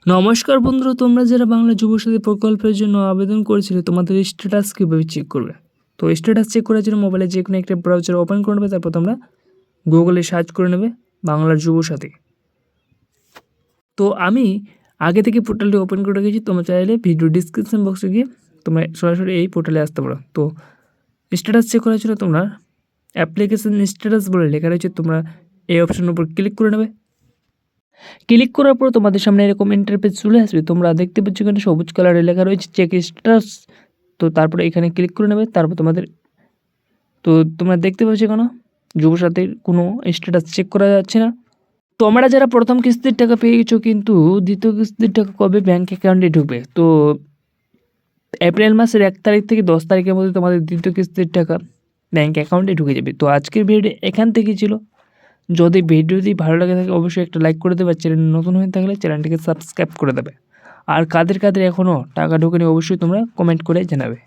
নমস্কার বন্ধুরা, তোমরা যারা বাংলা যুবসাথী প্রকল্পের জন্য আবেদন করেছিলে তোমাদের স্ট্যাটাস কীভাবে চেক করবে। তো স্ট্যাটাস চেক করার জন্য মোবাইলে যে কোনো একটা ব্রাউজার ওপেন করে নেবে, তারপর তোমরা গুগলে সার্চ করে নেবে বাংলার যুবসাথী। তো আমি আগে থেকে পোর্টালটি ওপেন করে রেখেছি, তোমরা চাইলে ভিডিও ডিসক্রিপশন বক্সে গিয়ে তোমরা সরাসরি এই পোর্টালে আসতে পারো। তো স্ট্যাটাস চেক করার জন্য তোমরা অ্যাপ্লিকেশন স্ট্যাটাস বলে লেখা রয়েছে, তোমরা এই অপশনের উপর ক্লিক করে নেবে। ক্লিক করার পর তোমাদের সামনে এরকম ইন্টারফেস চলে আসবে। তোমরা দেখতে পাচ্ছ এখানে সবুজ কালারে লেখা রয়েছে চেক স্ট্যাটাস। তো তারপরে এখানে ক্লিক করে নেবে। তারপর তোমরা দেখতে পাচ্ছ কেন যুবসাথীর কোনো স্ট্যাটাস চেক করা যাচ্ছে না। তোমরা যারা প্রথম কিস্তির টাকা পেয়ে গেছো, কিন্তু দ্বিতীয় কিস্তির টাকা কবে ব্যাঙ্ক অ্যাকাউন্টে ঢুকবে, তো এপ্রিল মাসের 1 তারিখ থেকে 10 তারিখের মধ্যে তোমাদের দ্বিতীয় কিস্তির টাকা ব্যাঙ্ক অ্যাকাউন্টে ঢুকে যাবে। তো আজকের ভিডিও এখান থেকেই ছিল। যদি ভিডিওটি ভালো লাগে থাকে অবশ্যই একটা লাইক করে দেবে, চ্যানেল নতুন হয়ে থাকলে চ্যানেলটিকে সাবস্ক্রাইব করে দেবে। আর কাদের এখনও টাকা ঢোকেনি অবশ্যই তোমরা কমেন্ট করে জানাবে।